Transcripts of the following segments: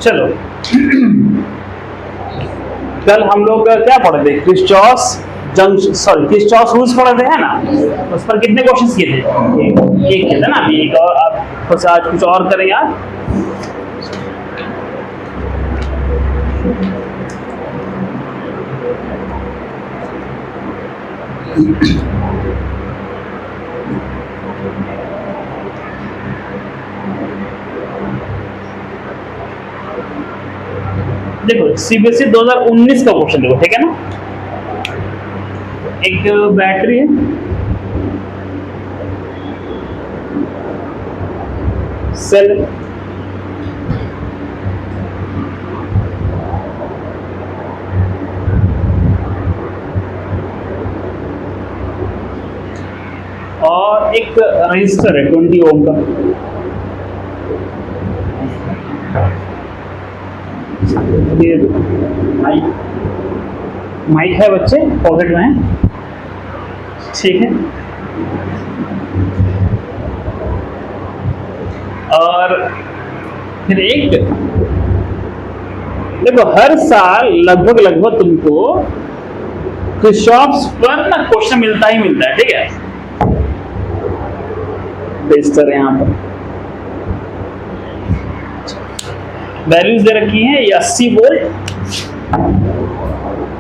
चलो कल हम लोग क्या पढ़े थे, क्रिस्चॉस रूल्स पढ़े थे, है ना। उस पर कितने क्वेश्चंस किए थे? एक किए थे ना। अभी एक और आप कुछ आज कुछ और करेंगे आज। देखो सीबीएसई 2019 का क्वेश्चन देखो, ठीक है ना। एक बैटरी है, सेल, और एक रजिस्टर है 20 ओम का। ये माइक है बच्चे, पॉकेट में है, ठीक है। और फिर एक देखो, हर साल लगभग तुमको किरचॉफ्स पर ना क्वेश्चन मिलता ही मिलता है, ठीक है। रजिस्टर यहाँ पर वैल्यूज दे रखी हैं, 80 वोल्ट,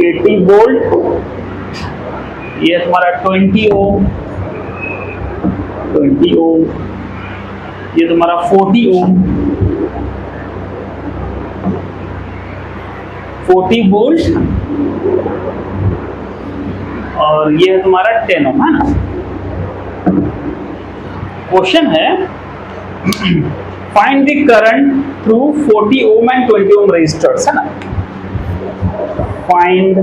80 वोल्ट, ये तुम्हारा 20 ओम, 20 ओम, ये तुम्हारा 40 ओम, 40 वोल्ट, और ये है तुम्हारा 10 ओम, है ना। क्वेश्चन है find the current through 40 ohm and 20 ohm resistors, है ना। Find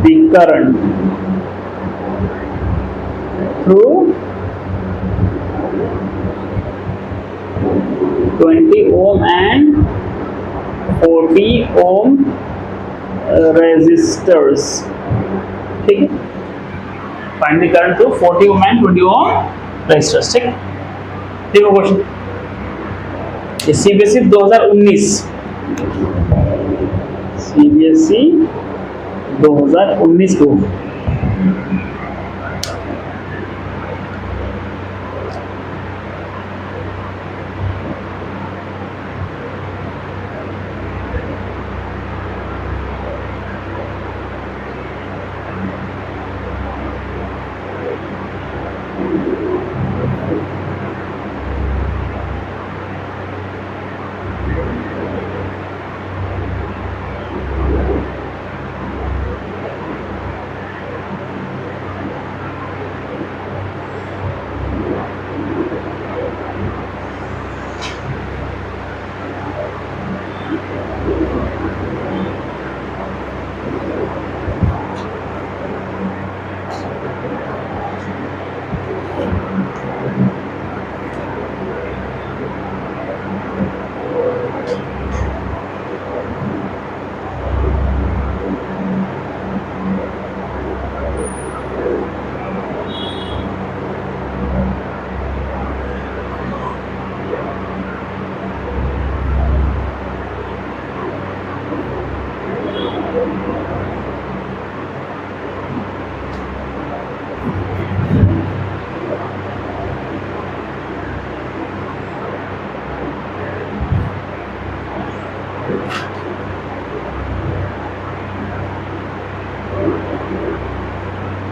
the current through 20 ohm and 40 ohm resistors, ठीक है। Find the current through 40 ohm and 20 ohm resistors, ठीक है। देखो क्वेश्चन, सीबीएसई 2019, सीबीएसई 2019 को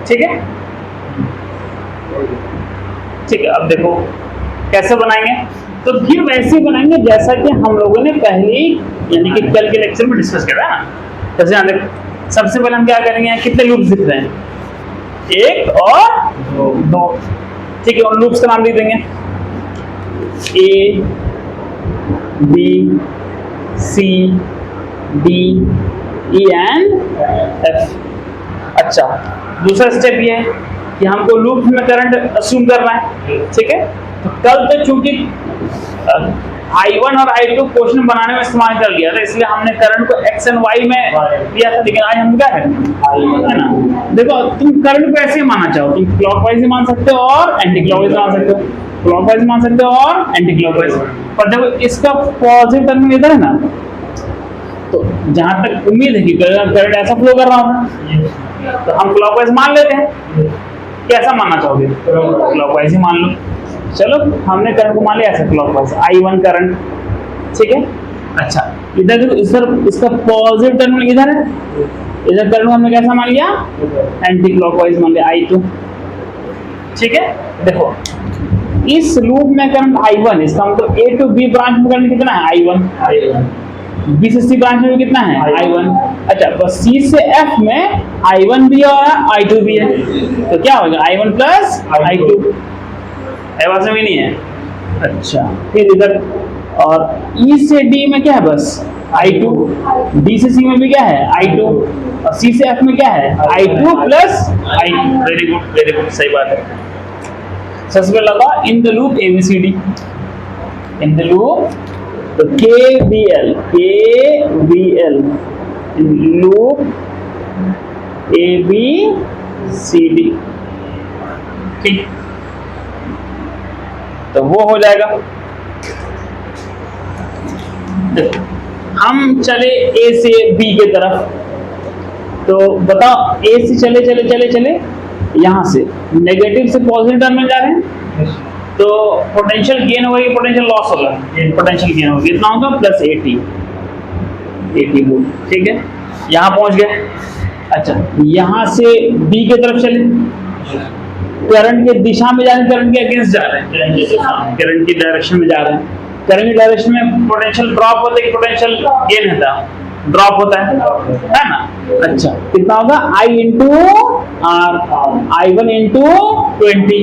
ठीक है, ठीक है। अब देखो कैसे बनाएंगे, तो फिर वैसे ही बनाएंगे जैसा कि हम लोगों ने पहले यानी कि कल के लेक्चर में डिस्कस किया है ना। जैसे यहाँ देखो, सबसे पहले हम क्या करेंगे, कितने लूप्स दिख रहे हैं, एक और दो, ठीक है। उन लूप्स का नाम लिख देंगे, A B C D E and F. अच्छा, दूसरा स्टेप ये है कि हमको लूप में करंट अज्यूम करना है, ठीक है। तो कल तो चूंकि I1 और I2 क्वेश्चन बनाने में इस्तेमाल कर लिया था, इसलिए हमने करंट को x एंड y में दिया था, लेकिन आज हम क्या है ना। देखो तुम करंट को ऐसे ही मानना चाहो, तुम क्लॉकवाइज ही मान सकते हो और एंटी क्लॉकवाइज मान सकते हो। क्लॉकवाइज मान सकते हो और एंटी क्लॉकवाइज। पर देखो इसका पॉजिटिव टर्मिनल इधर है ना, तो जहां तक उम्मीद है कि करंट ऐसा फ्लो कर रहा होगा तो हम क्लॉकवाइज मान लेते हैं। कैसा मानना चाहोगे? क्लॉकवाइज ही मान लो। चलो हमने करंट को मान लिया ऐसा क्लॉकवाइज, I1 करंट, ठीक है। अच्छा इधर देखो, इधर इसका पॉजिटिव टर्मिनल इधर है, इधर करंट हमने कैसा मान लिया? एंटी क्लॉकवाइज मान लिया, I2, ठीक है। देखो इस लूप में करंट I1, इसका मतलब A to B ब्रांच में करंट कितना है? I1। B से C ब्रांच में भी कितना है? I1। अच्छा बस C से F में I1 भी है और I2 भी है, तो क्या होगा? I1 plus I2। बात समझ नहीं है? अच्छा फिर इधर और E से D में क्या है? बस I2। D से C में भी क्या है? I2। और C से F में क्या है? I2 plus I2। Very good, सही बात है। सबसे पहले लगा in the loop ABCD, in the loop तो KVL इन लूप ABCD, ठीक, तो वो हो जाएगा। देखो हम चले A से B के तरफ, तो बताओ A से चले यहाँ से नेगेटिव से पॉजिटिव टर्मिनल जा रहे हैं, तो पोटेंशियल गेन होगा कि पोटेंशियल लॉस होगा? पोटेंशियल गेन होगा, कितना होगा? प्लस 80 वोल्ट, ठीक है। यहाँ पहुंच गए। अच्छा यहाँ से B की तरफ चले, करंट की दिशा में जा रहे हैं, करंट के अगेंस्ट जा रहे हैं, करंट की डायरेक्शन में जा रहे हैं। करंट की डायरेक्शन में पोटेंशियल ड्रॉप होता है कि पोटेंशियल गेन होता है? ड्रॉप होता है ना। अच्छा कितना होगा? I into R, I1 into 20,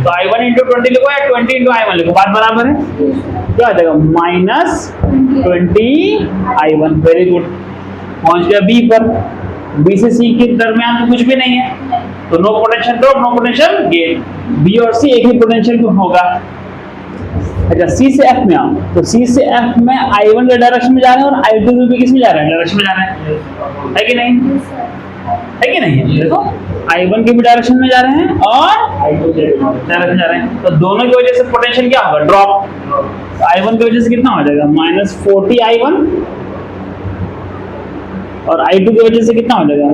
तो I1 इंटू 20 लिखो या 20 इंटू I1 लिखो, बात बराबर है। क्या हो जाएगा? -20 I1। वेरी गुड, पहुंच गया B पर। B से C के दरमियान तो कुछ भी नहीं है, तो no potential drop, no potential gain. B और C एक ही पोटेंशियल होगा। अच्छा C से F में आओ, तो C से F में I1 के डायरेक्शन में जा रहे हैं और I2 भी किस में जा रहे हैं? डायरेक्शन में जा रहे हैं, है कि नहीं? है कि नहीं? देखो I1 के भी डायरेक्शन में जा रहे हैं और I2 के डायरेक्शन में जा रहे हैं, तो दोनों की वजह से पोटेंशियल क्या होगा? ड्रॉप। तो I1 की वजह से कितना हो जाएगा? -40 I1, और I2 की वजह से कितना हो जाएगा?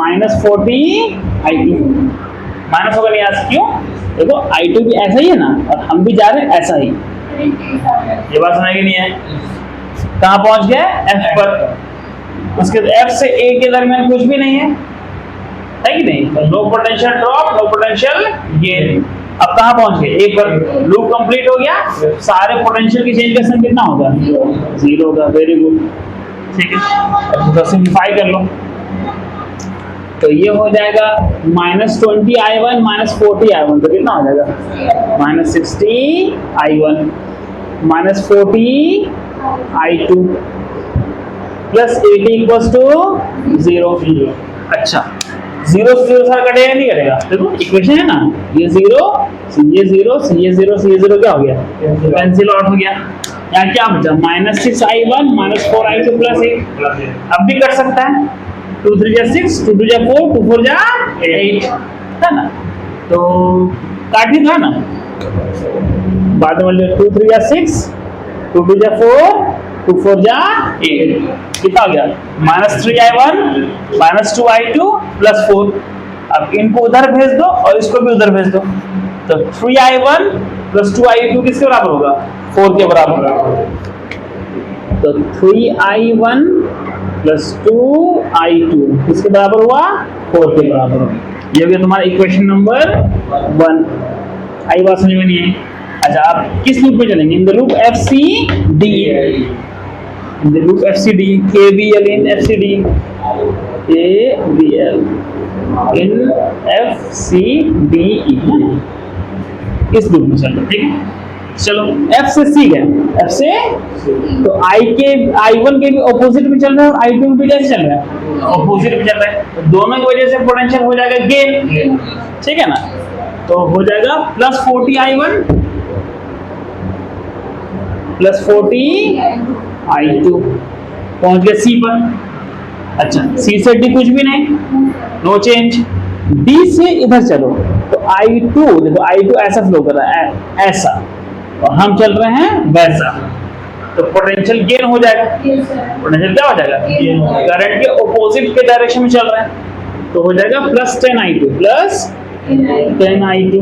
-40 I2। माइनस होगा नहीं, आज क्यों? देखो I2 भी ऐसा ही है ना, और हम भी जा रहे हैं ऐसा ही। ये बात समझ नहीं है? कहाँ पहुंच गए? F पर। उसके F से A के दरमियान कुछ भी नहीं है कि नहीं? No potential drop, no potential gain. अब कहाँ पहुंच गए? A पर। लूप कंप्लीट हो गया, सारे पोटेंशियल की चेंज का सम कितना होगा? 0 होगा। वेरी गुड, ठीक है। अब सिंप्लीफाई कर लो, तो ये हो जाएगा -20 I1 -40 I1, तो कितना हो जाएगा? -60 I1 -40 I2 plus 80 equals to 0। अच्छा 0 से 0 सारा कटेगा नहीं कटेगा? देखो इक्वेशन है ना, ये 0 ये 0 ये 0 ये 0 क्या हो गया? कैंसिल आउट हो गया। यहाँ क्या बचा? -6 I1 -4 I2 प्लस 8। अब भी कर सकता है, 2 3 जा 6, 2 2 जा 4, 2 4 जा 8, है ना? तो काट ही था ना, बाद में 2 3 जा 6, 2 2 जा 4, 2 4 जा 8, कितना हो गया? -3 I1 -2 I2 प्लस 4। अब इनको उधर भेज दो और इसको भी उधर भेज दो, तो 3 I1 प्लस 2 I2 किसके बराबर होगा? 4 के बराबर। तो 3 I1 प्लस 2 I2 किसके बराबर हुआ? 4 के बराबर। ये हो गया तुम्हारा इक्वेशन नंबर 1। आई बात समझ में नहीं है? अच्छा आप किस लूप में चलेंगे? In the loop FCD, in the loop FCD, KVL in FCD, KVL in FCDE, इस लूप में चलो, ठीक है। चलो F से C गए, F से तो I1 के भी ऑपोजिट में चल रहा है और I2 में भी कैसे चल रहा है? ऑपोजिट में चल रहा है, तो दोनों की वजह से पोटेंशियल हो जाएगा गेन, ठीक है ना? तो हो जाएगा +40 I1 +40 I2। पहुंच गए C पर। अच्छा C से D कुछ भी नहीं, नो चेंज। D से इधर चलो, तो I2 देखो I2 ऐसा फ्लो कर रहा है ऐसा, और हम चल रहे हैं वैसा, तो पोटेंशियल गेन हो जाएगा। पोटेंशियल क्या हो जाएगा? करंट के ऑपोजिट के डायरेक्शन में चल रहा है, तो हो जाएगा प्लस 10I2 प्लस 10I2।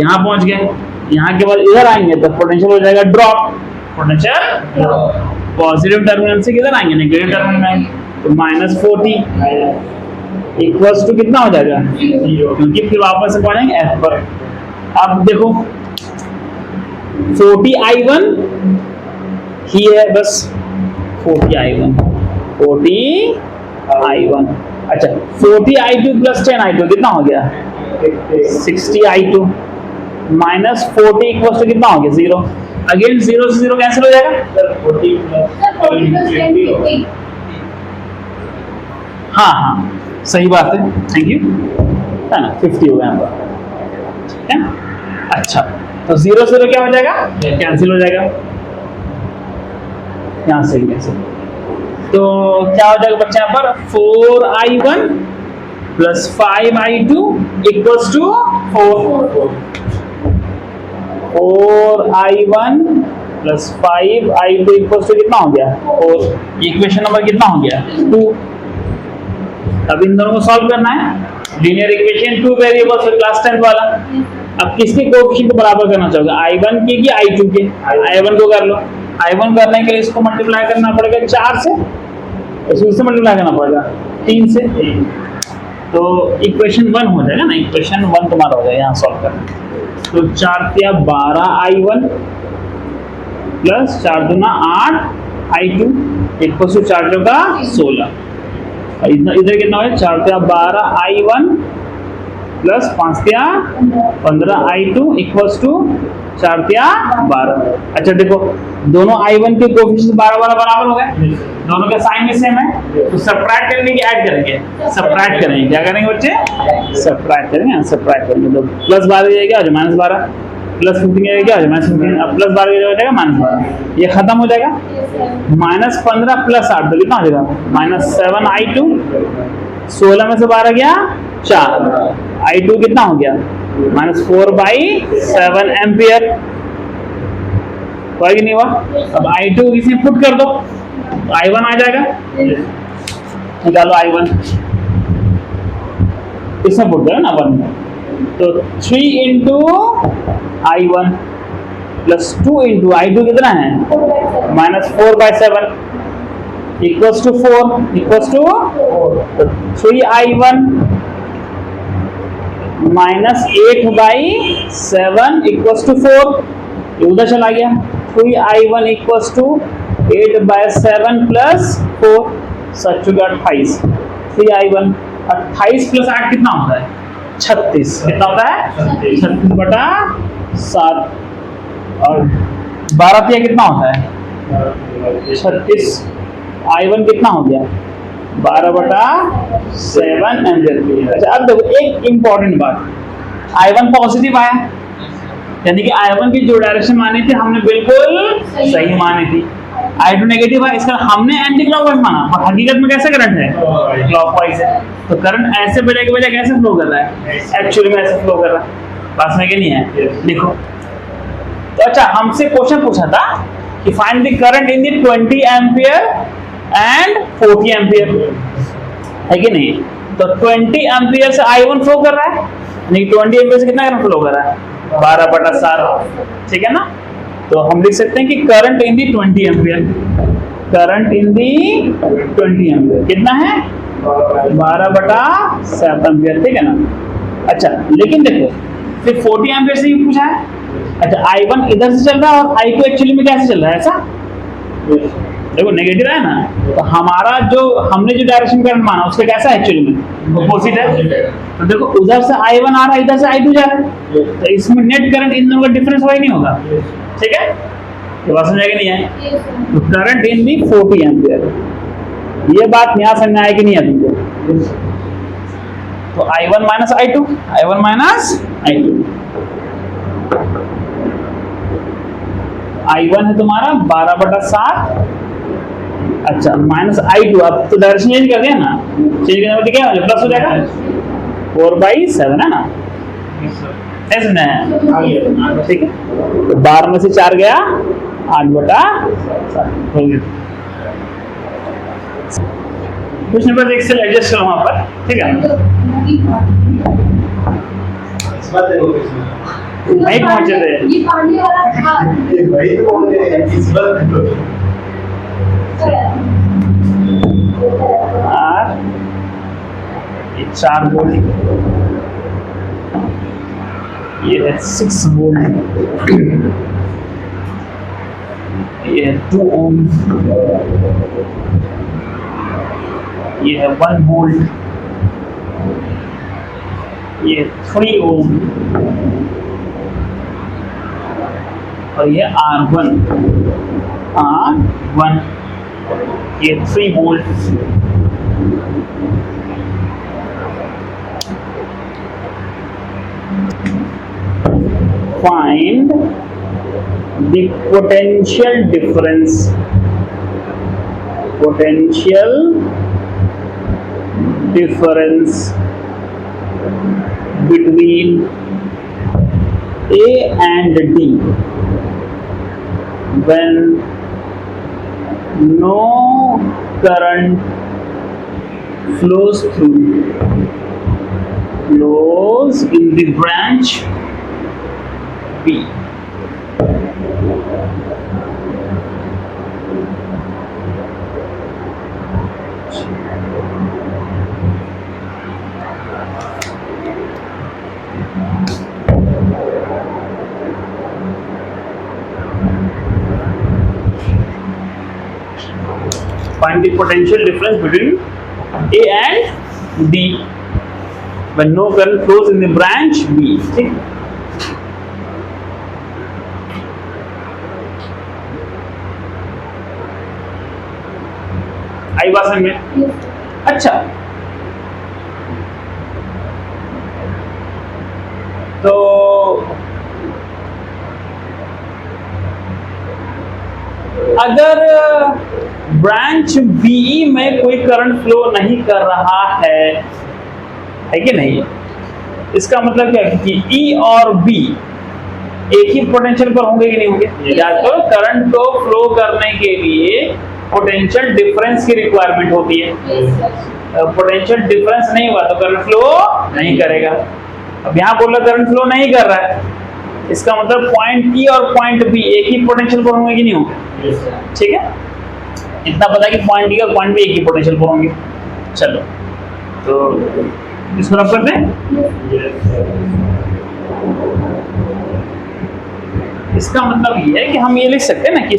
यहाँ पहुंच गए, यहाँ के बाद इधर आएंगे तो पोटेंशियल हो जाएगा ड्रॉप। पोटेंशियल पॉजिटिव टर्मिनल से किधर आएंगे? नेगेटिव टर्मिनल में आएंगे, तो -40 इक्वल्स टू कितना हो जाएगा? 0, क्योंकि फिर वापस से पढ़ेंगे F पर। अब देखो 40I1 ही है, बस 40I1 अच्छा 40I2 प्लस 10I2 कितना हो गया? 60I2 माइनस 40 इक्वल्स टू कितना हो गया? 0। अगेन 0 से 0 कैंसिल हो जाएगा। हाँ सही बात है, थैंक यू, है ना, 50 हो गया हमारा, ठीक है। अच्छा तो 0 से 0 क्या हो जाएगा? कैंसिल हो जाएगा, यहाँ से कैंसिल। तो क्या हो जाएगा बच्चे यहाँ पर? 4I1 plus 5I2 equals to 4I1 plus 5I2 equals to कितना हो गया? 4। इक्वेशन नंबर कितना हो गया? 2। अब इन दोनों को सॉल्व करना है। लीनियर इक्वेशन 2 वेरिएबल्स और क्लास 10 वाला। अब किसके कोएफिशिएंट को बराबर करना चाहोगे? I1 के कि I2 के? I1 को कर लो। I1 करने के लिए इसको मल्टीप्लाई करना पड़ेगा 4 से, इससे मल्टीप्लाई करना पड़ेगा 3 से, तो इक्वेशन 1 हो जाएगा ना। इक्वेशन 1 तुम्हारा हो जाएगा यहाँ सॉल्व करना। तो 4 तिया 12I1 प्लस 4 दूना 8I2 इक्वल टू 4 चौका 16। इधर कितना हो? 4 तिया 12I1 प्लस 5 तिया 15I2 इक्वल्स टू 4 तिया 12। अच्छा देखो दोनों I1 के कोएफिशिएंट 12 बराबर हो गए, दोनों का साइन भी सेम है, तो सबट्रैक्ट करेंगे कि ऐड करेंगे? सबट्रैक्ट करेंगे। क्या करेंगे बच्चे? सबट्रैक्ट करेंगे। सबट्रैक्ट करेंगे तो प्लस 12 जाएगा जो -12, प्लस 15 क्या हो जाएगा? -15। अब प्लस 12 हो जाएगा -12, ये खत्म हो जाएगा। -15 प्लस 8 तो कितना हो जाएगा? -7I2। 16 में से 12 गया 4, I2 कितना हो गया? -4/7 एम्पियर। हुआ कि नहीं हुआ? अब I2 इसमें पुट कर दो, I1 आ जाएगा, निकालो I1, इसमें पुट करो ना 1, तो 3 into I1 plus 2 into I2 कितना है? -4/7 equals to 4 equals to 3I1 -8/7 equals to 4, ये उधर चला गया। 3I1 equals to 8/7 plus 4, 28। 3I1 28 plus 8 कितना होता है? 36। कितना होता है? 36/7। और 12 तिया कितना होता है? 36। I1 कितना हो गया? 12/7 एम्पियर। अच्छा अब देखो एक इंपॉर्टेंट बात, I1 पॉजिटिव आया, यानी कि I1 की जो डायरेक्शन मानी थी हमने बिल्कुल सही मानी थी। I2 नेगेटिव है, इसका हमने एंटी क्लॉकवाइज माना, पर हकीकत में कैसे करंट है? क्लॉकवाइज है। तो करंट ऐसे बजाय के बजाय कैसे फ्लो कर रहा है? एक्चुअली में ऐसे फ्लो कर रहा है। पास में क्या नहीं है? लिखो। तो अच्छा हमसे क्वेश्चन पूछा था कि find the current in the 20 ampere and 40 ampere, है कि नहीं? तो 20 एम्पियर से I1 फ्लो कर रहा है, नहीं 20 एम्पियर से कितना करंट फ्लो कर रहा है? 12/7, ठीक है ना। तो हम लिख सकते हैं कि current in the 20 ampere, current in the 20 ampere कितना है? 12/7 एम्पियर, ठीक है ना। अच्छा लेकिन देखो फिर 40 एम्पियर से ही पूछा है। अच्छा I1 इधर से चल रहा है और I2 एक्चुअली में कैसे चल रहा है? ऐसा देखो नेगेटिव है ना, तो हमारा जो हमने जो डायरेक्शन करंट माना उसका कैसा है? एक्चुअली में अपोजिट है। तो देखो उधर से I1 आ रहा है, इधर से I2 जा रहा है, तो इसमें नेट करंट इन दोनों का डिफरेंस वही नहीं होगा, ठीक है। तो बात समझ नहीं है? तो करंट इन दी 40 एम्पियर, ये बात यहाँ समझ आए कि नहीं है तुमको? तो I1 minus I2, I1 minus I2, I1 है तुम्हारा 12/7, अच्छा माइनस I2, अब तो डायरेक्शन चेंज कर दिया ना, चेंज करने पर क्या हो जाएगा? प्लस हो जाएगा। 4/7 है ना, ऐसे ना है, ठीक है। तो 12 में से 4 गया, 8/7। कुछ नंबर एक से एडजस्ट करो वहां पर, ठीक है। नहीं पहुंचे थे, और ये 4 वोल्ट, ये है 6 वोल्ट, ये है 2 ओम, ये है 1 वोल्ट, ये 3 ओम, और ये R1, ये 3 volt. Find the potential difference between A and D when no current flows in the branch B. Find the potential difference between A and D when no current flows in the branch B. ठीक, आई बात समझ में? अच्छा, तो अगर branch B में कोई current flow नहीं कर रहा है कि नहीं, इसका मतलब क्या है कि ई और बी एक ही पोटेंशियल पर होंगे कि नहीं होंगे? या तो करंट को फ्लो करने के लिए पोटेंशियल डिफरेंस की रिक्वायरमेंट होती है, पोटेंशियल डिफरेंस नहीं हुआ तो करंट फ्लो नहीं करेगा। अब यहाँ बोला करंट फ्लो नहीं कर रहा है, इसका मतलब पॉइंट ई और पॉइंट बी एक ही पोटेंशियल पर होंगे कि नहीं होंगे? ठीक है, इतना पता है कि पॉइंट ई और पॉइंट बी एक ही पोटेंशियल पर होंगे। चलो तो इसको रब करते हैं। इसका मतलब ये है कि हम ये लिख सकते हैं ना कि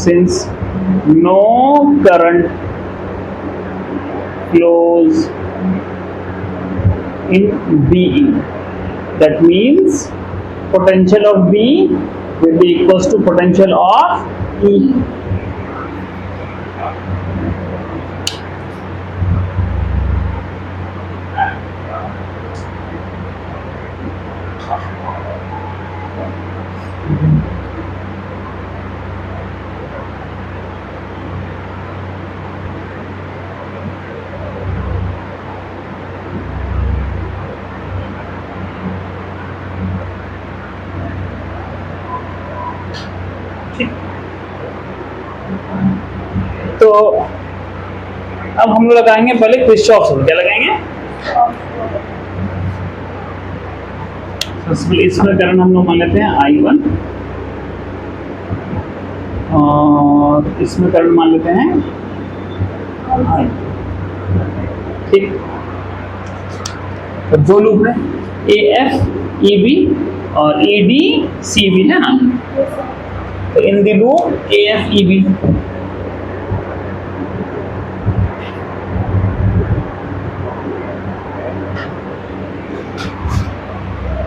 since no current flows in BE, that means potential of B will be equals to potential of E. तो अब हम लोग लगाएंगे पहले किरचॉफ रूल। क्या लगाएंगे? इसमें करंट हम लोग मान लेते हैं I1 और इसमें करंट मान लेते हैं I। ठीक, तो दो लूप में AF EB और ED CB है ना, तो in the loop AF EB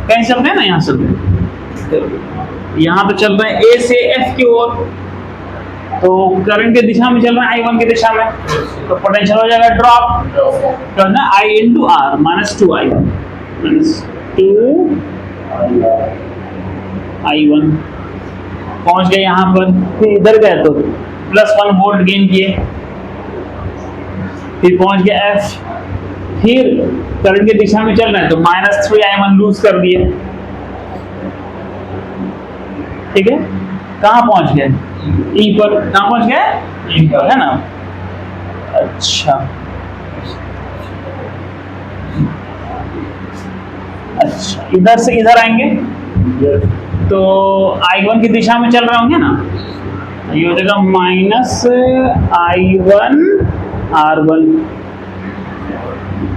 कहीं चल रहे हैं ना, यहाँ चल रहे हैं, यहाँ तो चल रहे हैं A से F की ओर, तो करंट की दिशा में चल रहा है I1 की दिशा में, तो पोटेंशियल हो जाएगा ड्रॉप, तो ना I into R -2I1 -2I1 पहुंच गए यहाँ पर, फिर इधर गए तो +1 वोल्ट गेन किए, फिर पहुंच गया F, फिर करंट की दिशा में चल रहा है तो -3i1 लूज कर दिए। ठीक है, कहाँ पहुंच गए? E पर। कहाँ पहुंच गए? E पर, है ना? अच्छा अच्छा, इधर से इधर आएंगे तो I1 की दिशा में चल रहे होंगे ना, ये हो जाएगा -I1 R1,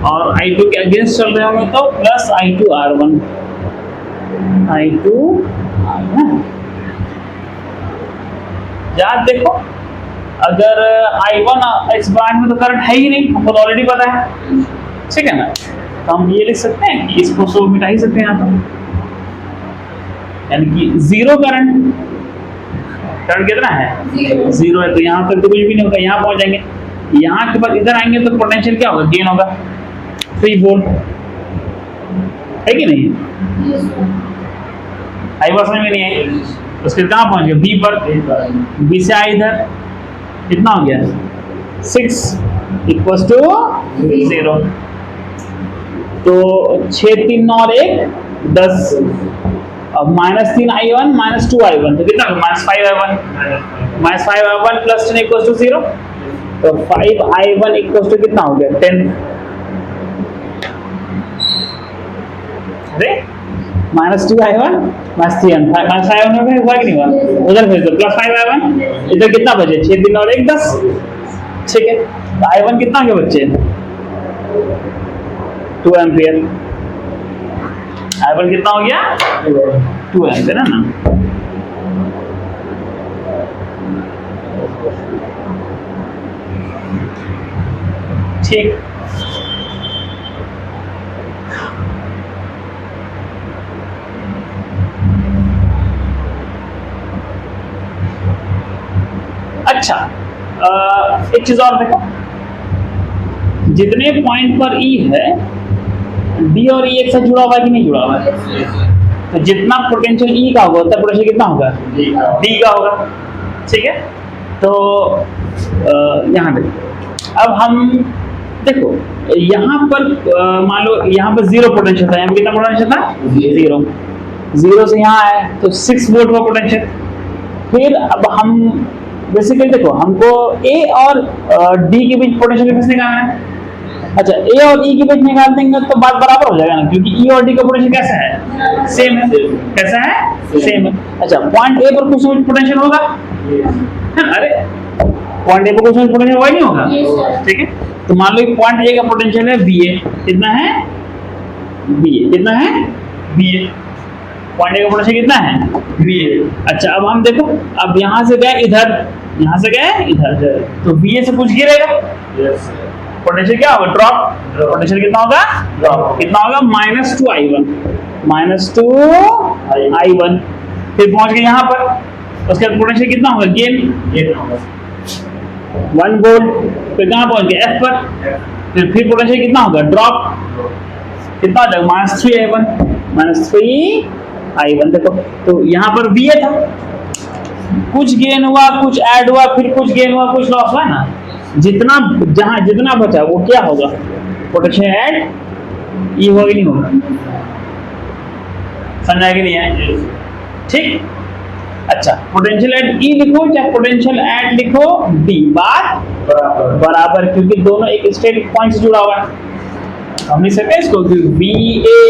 और I2 के अगेंस्ट चल रहे होंगे तो +I2 R1, I2 R1। याद देखो, अगर I1 इस ब्रांच में तो करंट है ही नहीं, हमको तो ऑलरेडी पता है, ठीक है ना? तो हम ये लिख सकते हैं कि इसको तो मिटा ही सकते हैं यहाँ पर, यानी कि जीरो करंट कितना है? जीरो है, तो यहाँ पर तो कुछ भी नहीं होगा। यहाँ पहुंच जाएंगे, यहाँ के बाद इधर आएंगे तो पोटेंशियल क्या होगा? गेन होगा 3 वोल्ट, है कि नहीं? आई बात समझ में नहीं आई? उसके कहाँ पहुंच गए? बी पर। बी से आई इधर, कितना हो गया? 6 = 0। तो 6 3 और 1 10, अब -3i1 -2i1 तो कितना? -5i1 + 10 = 0, तो 5i1 = कितना हो गया? 10। अरे -2i1 -3i1 5i1 हुआ कि नहीं हुआ? उधर भेज दो +5i1, इधर कितना बचे? 6 3 और 1 10, ठीक है? तो i1 कितना के बच्चे? 2 एम्पियर। i1 कितना हो गया? 2 एम्पियर, है ना? ठीक, अच्छा एक चीज और देखो, जितने पॉइंट पर E है, D और E एक साथ जुड़ा हुआ है कि नहीं जुड़ा हुआ है? तो जितना पोटेंशियल E का होगा उतना पोटेंशियल कितना होगा? D का होगा, ठीक है? तो यहाँ देखो, अब हम देखो यहाँ पर मान लो यहाँ पर 0 पोटेंशियल था, यहाँ पर कितना पोटेंशियल था? 0 से यहाँ आया तो 6 वोल्ट का पोटेंशियल। फिर अब हम बेसिकली देखो, हमको A और D के बीच पोटेंशियल डिफरेंस निकालना है। अच्छा, A और E के बीच निकाल देंगे तो बात बराबर हो जाएगा ना, क्योंकि E और D का पोटेंशियल कैसा है? सेम है। कैसा है? सेम है। अच्छा, पॉइंट A पर कुछ पोटेंशियल होगा, अरे पॉइंट A पर कुछ पोटेंशियल होगा नहीं होगा? ठीक है, तो मान लो पॉइंट A का पोटेंशियल है VA, कितना है? VA कितना है? VA। पॉइंट A का पोटेंशियल कितना है? VA। अच्छा, अब हम देखो, अब यहाँ से गए इधर, यहाँ से गए इधर, तो VA से कुछ गिरेगा, पोटेंशियल क्या होगा? ड्रॉप। पोटेंशियल कितना होगा? ड्रॉप। कितना होगा? -2i1 फिर पहुंच गए यहाँ पर, उसके बाद पोटेंशियल कितना होगा? Gain 1 volt. फिर कहाँ पहुंच गए? F पर। फिर पोटेंशियल कितना होगा? ड्रॉप। कितना हो जाएगा? -3i1 देखो, तो यहाँ पर VA था, कुछ गेन हुआ, कुछ ऐड हुआ, फिर कुछ गेन हुआ, कुछ लॉस हुआ ना, जितना जहां जितना बचा वो क्या होगा? पोटेंशियल ऐड E होगा कि नहीं होगा? समझा कि नहीं है? ठीक, अच्छा, पोटेंशियल ऐड E लिखो चाहे पोटेंशियल ऐड लिखो D, बात बराबर, क्योंकि दोनों एक स्टेट पॉइंट से जुड़ा हुआ है। हम लिख सकते हैं इसको कि VA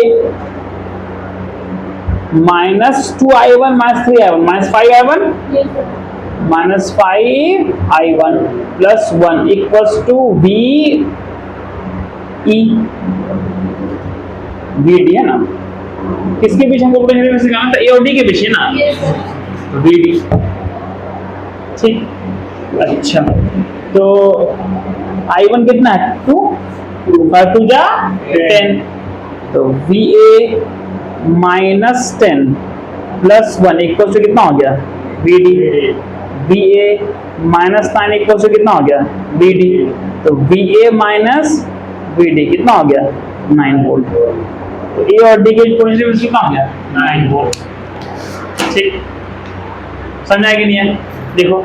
-2i1 -3i1 -5i1 -5i1 + 1 = VD, है ना? किसके बीच हमको पोटेंशियल डिफरेंस निकालना था? A और D के बीच, है ना? VD, ठीक। अच्छा, तो I1 कितना है? 2 5 2 जा 10, तो VA -10 + 1 = कितना हो गया? VD। VA -9 = कितना हो गया? VD। तो VA - VD कितना हो गया? 9 वोल्ट। तो A और D के पोटेंशियल कितना हो गया? 9 वोल्ट। ठीक, समझा कि नहीं है? देखो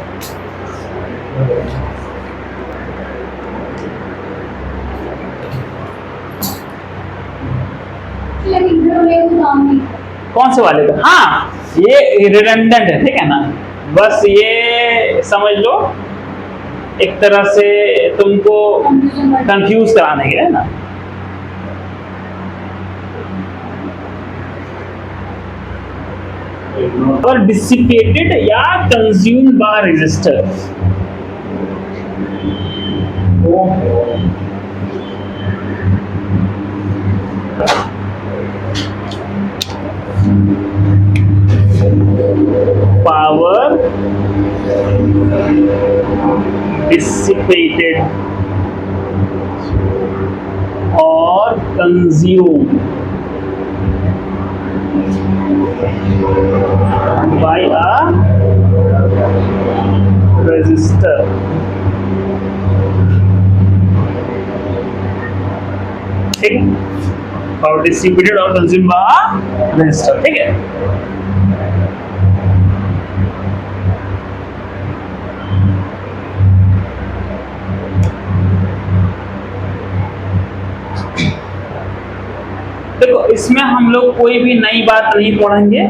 कौन से वाले का? हाँ, ये रिडंडेंट है, ठीक है ना, बस ये समझ लो एक तरह से तुमको कंफ्यूज कराने के, है ना। और डिसिपेटेड या consume by resistor. Power dissipated or consumed by a resistor. ठीक है, पावर डिस्ट्रीब्यूटेड और कंज्यूम बाय रेजिस्टर, ठीक है। देखो, इसमें हम लोग कोई भी नई बात नहीं पढ़ेंगे,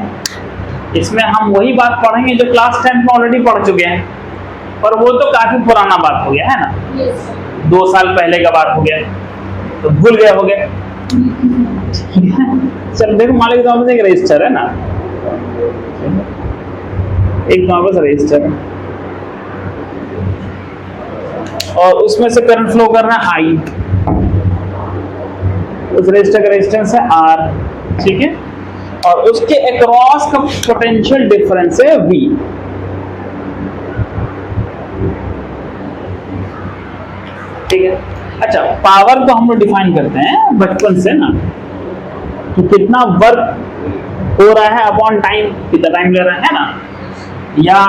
इसमें हम वही बात पढ़ेंगे जो क्लास 10 में ऑलरेडी पढ़ चुके हैं, पर वो तो काफी पुराना बात हो गया है ना, 2 साल पहले का बात हो गया, तो भूल गए हो गए। चल देखो, मान लीजिए तो एक रजिस्टर है ना, एक तो बस रजिस्टर है और उसमें से करंट फ्लो कर रहा है आई, उस रजिस्टर का रेजिस्टेंस है R, ठीक है, और उसके अक्रॉस का पोटेंशियल डिफरेंस है V। ठीक है, अच्छा, पावर को हम लोग डिफाइन करते हैं बचपन से ना, कि कितना वर्क हो रहा है अपॉन टाइम, कितना टाइम ले रहा है ना, या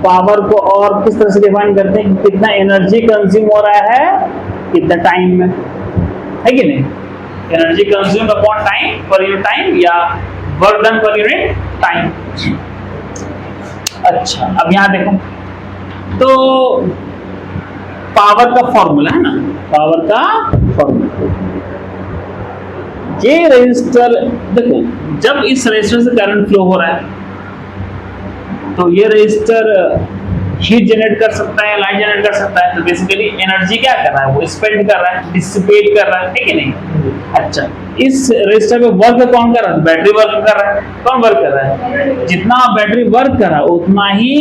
पावर को और किस तरह से डिफाइन करते हैं कि कितना एनर्जी कंज्यूम हो रहा है कितना टाइम में, है कि नहीं। Energy consumed upon time per unit time या work done per unit time. अच्छा, अब यहां देखो तो पावर का फॉर्मूला है ना, पावर का फॉर्मूला, ये रेजिस्टर देखो, जब इस रेजिस्टर से करंट फ्लो हो रहा है तो ये रेजिस्टर हीट जनरेट कर सकता है, लाइट जनरेट कर सकता है, तो बेसिकली एनर्जी क्या कर रहा है, वो स्पेंड कर रहा है, डिसिपेट कर रहा है कि नहीं। अच्छा, इस रेजिस्टर पे वर्क कौन कर रहा है, बैटरी वर्क कर रहा है। कौन वर्क कर रहा है, जितना बैटरी वर्क कर रहा है उतना ही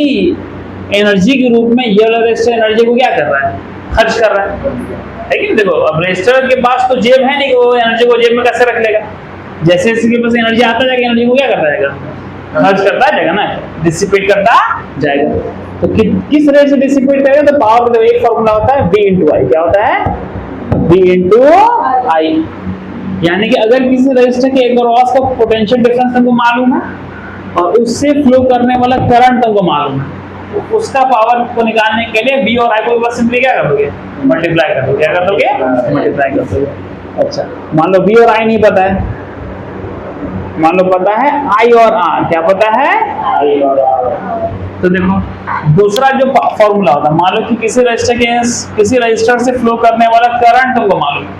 एनर्जी के रूप में ये वाला रेजिस्टर एनर्जी को क्या कर रहा है, खर्च कर रहा है कि नहीं। देखो, अब रेजिस्टर के पास तो जेब है नहीं, वो एनर्जी को जेब में कैसे रख लेगा, जैसे इसके पास एनर्जी आता जाएगा, एनर्जी को क्या करता जाएगा, खर्च करता जाएगा ना, डिसिपेट करता जाएगा। तो किस रेट से डिसिपेट करेगा, तो पावर का एक फॉर्मूला होता है V into I। क्या होता है, V into I। यानी कि अगर किसी रेजिस्टर के अक्रॉस का पोटेंशियल डिफरेंस तुमको मालूम है और उससे फ्लो करने वाला करंट तुमको मालूम है, तो उसका पावर को निकालने के लिए V और I को बस सिंपली क्या कर दोगे, मल्टीप्लाई कर दोगे। क्या कर दोगे, मल्टीप्लाई कर दोगे। अच्छा, मान लो V और I नहीं पता है, मान लो पता है I और R। क्या पता है, I और R। तो देखो, दूसरा जो फॉर्मूला होता है, मान लो कि किसी रजिस्टर से फ्लो करने वाला करंट तुमको मालूम है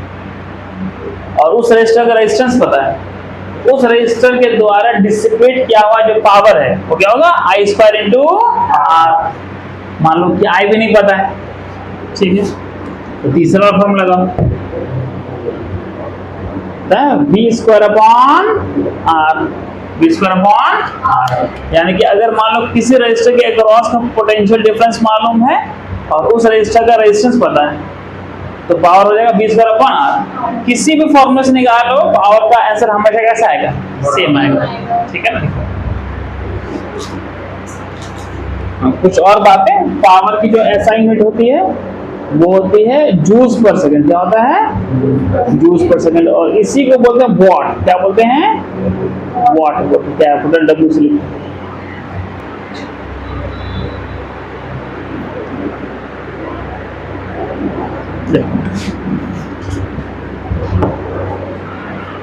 और उस रजिस्टर का रेजिस्टेंस पता है, उस रजिस्टर के द्वारा डिसिपेट किया हुआ जो पावर है वो क्या होगा, I² into R। मान लो कि I भी नहीं पता है, ठीक है, तो तीसरा फॉर्मूला लगाओ, V² upon R, V² upon R। यानी कि अगर मान लो किसी रजिस्टर के अक्रॉस का पोटेंशियल डिफरेंस मालूम है और उस रजिस्टर का रेजिस्टेंस पता है, तो पावर हो जाएगा V² upon R। किसी भी फॉर्मूले से निकालो, पावर का आंसर हमेशा कैसा आएगा, सेम आएगा, ठीक है ना। कुछ और बातें, पावर की जो SI यूनिट होती है वो होती है जूल्स पर सेकंड। क्या होता है, जूल्स पर सेकंड, और इसी को बोलते हैं वॉट। क्या बोलते हैं, वॉट बोलते हैं, कैपिटल W से लिखते हैं।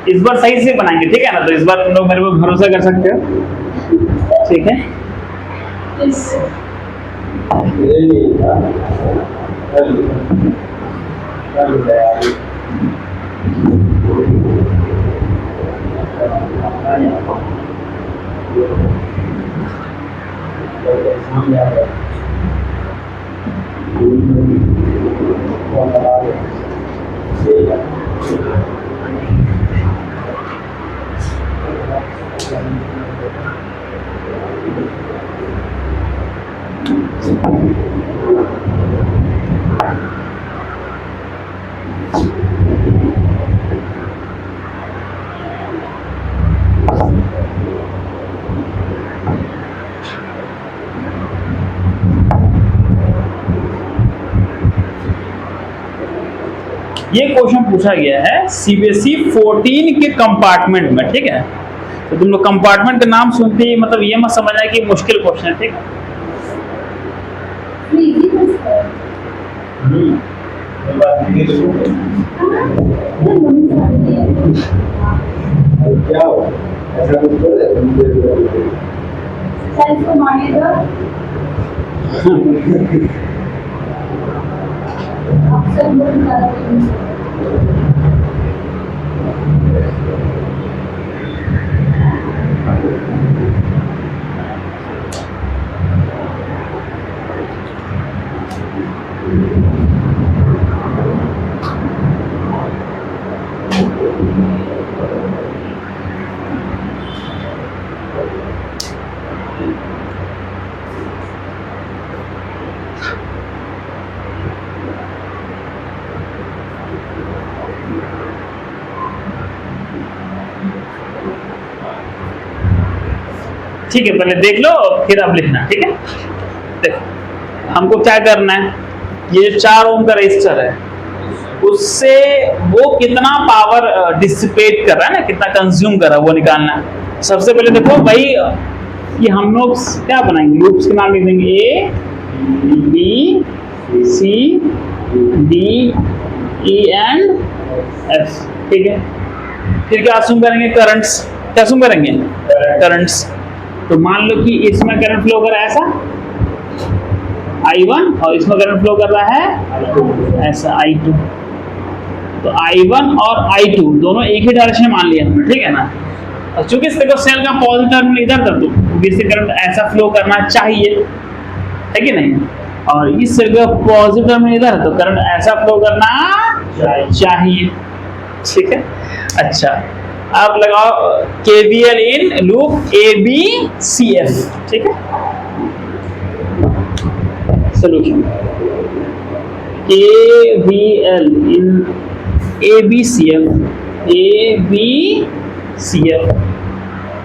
इस बार सही से बनाएंगे, ठीक है ना, तो इस बार तुम लोग मेरे को भरोसा कर सकते हो, ठीक है। ये क्वेश्चन पूछा गया है सीबीएसई 14 के कंपार्टमेंट में, ठीक है। तो तुम लोग कंपार्टमेंट का नाम सुनते ही मतलब ये मत समझना कि मुश्किल क्वेश्चन है, ठीक है। क्या हो ऐसा कुछ कर ठीक है, पहले देख लो फिर अब लिखना, ठीक है। देखो हमको क्या करना है, ये जो 4 ओम का रेजिस्टर है उससे वो कितना पावर डिसिपेट कर रहा है ना, कितना कंज्यूम कर रहा है वो निकालना है। सबसे पहले देखो भाई कि हम लोग क्या बनाएंगे, लूप्स के नाम लिख देंगे A B C D E and F, ठीक है। फिर क्या assume करेंगे, करंट्स। क्या assume करेंगे, करंट्स। तो मान लो कि इसमें करंट फ्लो कर रहा है ऐसा I1 और इसमें करंट फ्लो कर रहा है ऐसा I2। तो I1 और I2 दोनों एक ही डायरेक्शन मान लिया हमने, ठीक है ना। और चूंकि इस देखो सेल का पॉजिटिव टर्मिनल इधर कर दो, इससे करंट ऐसा फ्लो करना चाहिए, है कि नहीं। और इस सेल का पॉजिटिव टर्मिनल इधर है तो करंट ऐसा फ्लो करना चाहिए, ठीक है। अच्छा आप लगाओ KVL इन लूप ABCF, ठीक है। सोल्यूशन KVL इन ABCF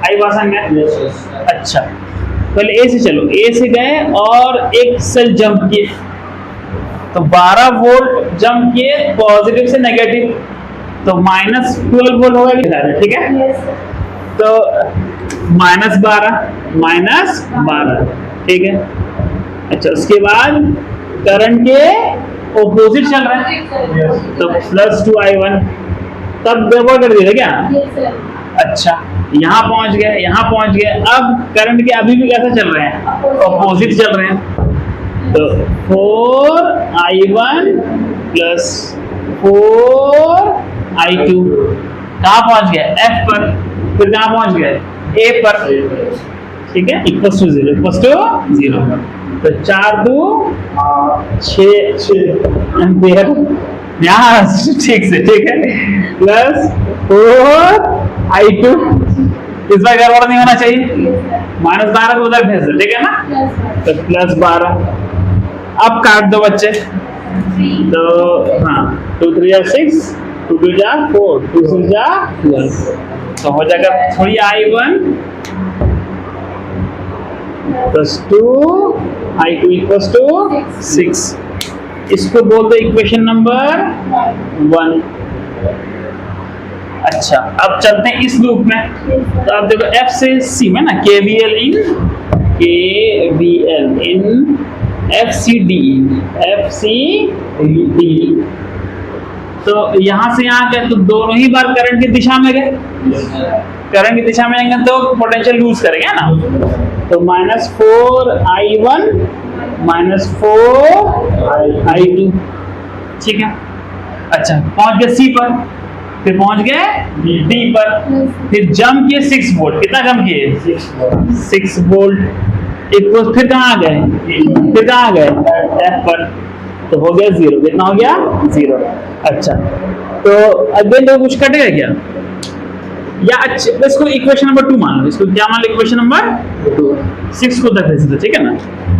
आई भाषा में। अच्छा पहले ए से चलो, ए से गए और एक सेल जंप किए तो 12 वोल्ट जंप किए पॉजिटिव से नेगेटिव, तो -12 वोल्ट होगा कि, ठीक है। तो -12, ठीक है। अच्छा उसके बाद करंट के ऑपोजिट चल रहा है तो +2I1, तब गड़बड़ कर दिया क्या। अच्छा यहाँ पहुंच गए, अब करंट के अभी भी कैसा चल रहे हैं, ऑपोजिट चल रहे हैं। तो 4I1 + 4I2 कहाँ पहुंच गए, F पर। फिर कहाँ पहुंच गए, A पर, ठीक है। =0 तो 4 2 6 एम्पियर यहाँ ठीक से, ठीक है। +4I2, इस बार गड़बड़ नहीं होना चाहिए, -12 को उधर भेज दो, ठीक है ना। तो +12, अब काट दो बच्चे। तो हाँ 2 3 6, 2 2 4, 2 6 12, तो हो जाएगा 3I1 + 2I2 = 6। इसको बोल दो इक्वेशन नंबर 1। अच्छा अब चलते हैं इस लूप में। तो आप देखो F से C में ना KVL इन FCD, तो यहाँ से यहाँ गए तो दोनों ही बार करंट की दिशा में गए, करंट की दिशा में जाएंगे तो पोटेंशियल लूज करेंगे ना। तो -4I1 -4I2, ठीक है। अच्छा पहुंच गए C पर, फिर पहुंच गए D पर, फिर जंप किए 6 वोल्ट, कितना जंप किए 6 वोल्ट इक्वल, फिर कहाँ आ गए F पर, तो हो गया 0, कितना हो गया 0। अच्छा तो अगेन तो कुछ कटेगा क्या, या अच्छा इसको इक्वेशन नंबर 2 मान लो, इसको क्या मान लो इक्वेशन नंबर 2, 6 को उधर भेज दो, ठीक है ना।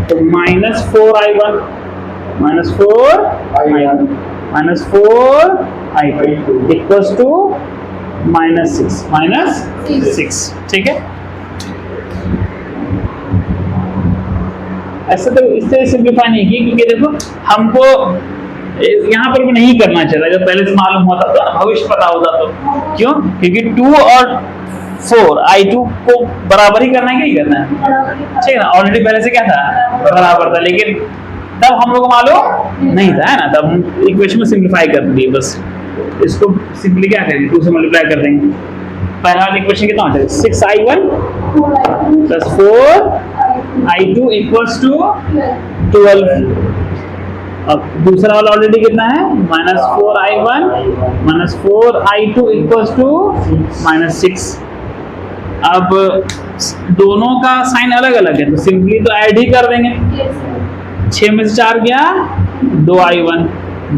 तो -4i1 -4i2 इक्वल्स टू -6, ठीक है। ऐसा तो इससे सिंप्लीफाई नहीं की, क्योंकि देखो हमको यहाँ पर भी नहीं करना चाहिए, अगर पहले से मालूम होता तो भविष्य पता होता तो। क्यों? क्योंकि 2 और 4 i2 को बराबर ही करना है, क्या ही करना है, ठीक है ना। ऑलरेडी पहले से क्या था, बराबर था, लेकिन तब हम लोग को मालूम नहीं था, है ना। तब हम इक्वेशन में सिंप्लीफाई कर दिए, बस इसको सिंपली क्या करेंगे 2 से मल्टीप्लाई कर देंगे। पहला वाला इक्वेशन कितना होता है 6i1 plus 4i2 equals to 12। अब दूसरा वाला ऑलरेडी कितना है -4i1 -4i2 इक्वल्स टू -6। अब दोनों का साइन अलग अलग है, तो सिंपली तो ऐड ही कर देंगे। 6 में से 4 गया 2i1,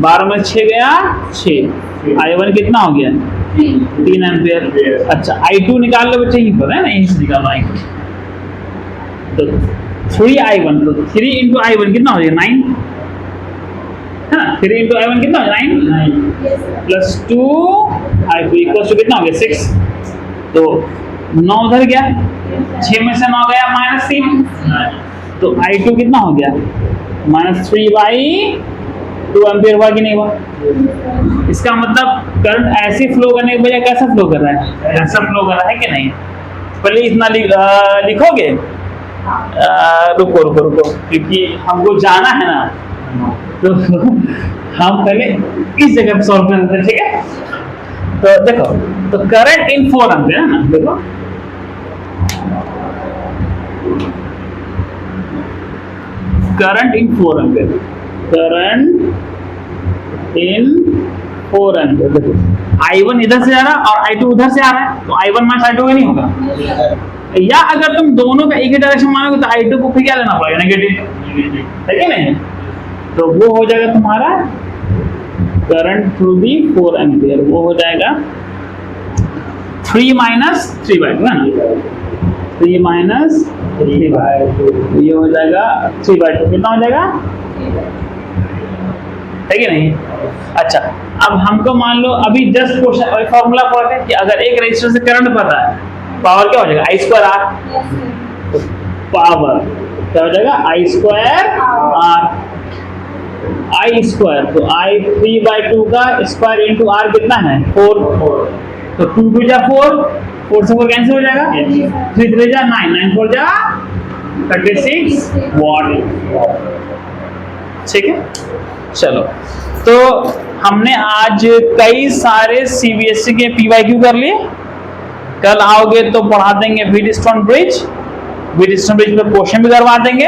12 में 6 गया 6, i1 कितना हो गया 3 एम्पियर। अच्छा i2 निकाल लो बच्चे, यहीं पर है ना, यहीं से निकालो i2। तो 3i1, तो 3 इंटू i1 कितना हो जाएगा 9, है ना। 3 इंटू i1 कितना हो जाएगा 9 प्लस 2i2 इक्वल्स टू कितना हो गया 6। तो 9 उधर गया, 6 में से 9 गया -3, तो i2 कितना हो गया -3/2 एम्पियर हुआ कि नहीं हुआ। इसका मतलब करंट ऐसे फ्लो करने के बजाय कैसा फ्लो कर रहा है, ऐसा फ्लो कर रहा है कि नहीं। पहले इतना लिखोगे, रुको क्योंकि हमको जाना है ना, तो हम पहले इस जगह पे सॉल्व कर देते हैं, ठीक है। तो देखो, तो करंट इन 4 एम्पियर है ना, देखो करंट इन 4 एम्पियर, देखो i1 इधर से आ रहा है और i2 उधर से आ रहा है, तो i1 माइनस i2 नहीं होगा। या अगर तुम दोनों का एक ही डायरेक्शन मानोगे तो i2 को फिर क्या लेना पड़ेगा नेगेटिव, है कि नहीं। तो वो हो जाएगा तुम्हारा करंट थ्रू दी 4 एम्पियर, वो हो जाएगा 3 माइनस 3/2 है ना, 3 माइनस 3/2, ये हो जाएगा 3/2, कितना हो जाएगा, है कि नहीं। अच्छा अब हमको मान लो अभी जस्ट क्वेश्चन फॉर्मूला पढ़ते हैं कि अगर एक रेजिस्टर से करंट पता है, पावर क्या हो जाएगा I2R, तो पावर क्या हो जाएगा I2R, I2, तो I 3/2 का स्क्वायर इंटू R कितना है 4, तो 2 2 जा 4, 4 से 4 कैंसिल हो जाएगा, 3 3 जा 9, 9 4 जा 36 वाट, ठीक है। चलो तो हमने आज कई सारे CBSE के PYQ कर लिए, कल आओगे तो पढ़ा देंगे व्हीटस्टोन ब्रिज पे क्वेश्चन भी करवा देंगे।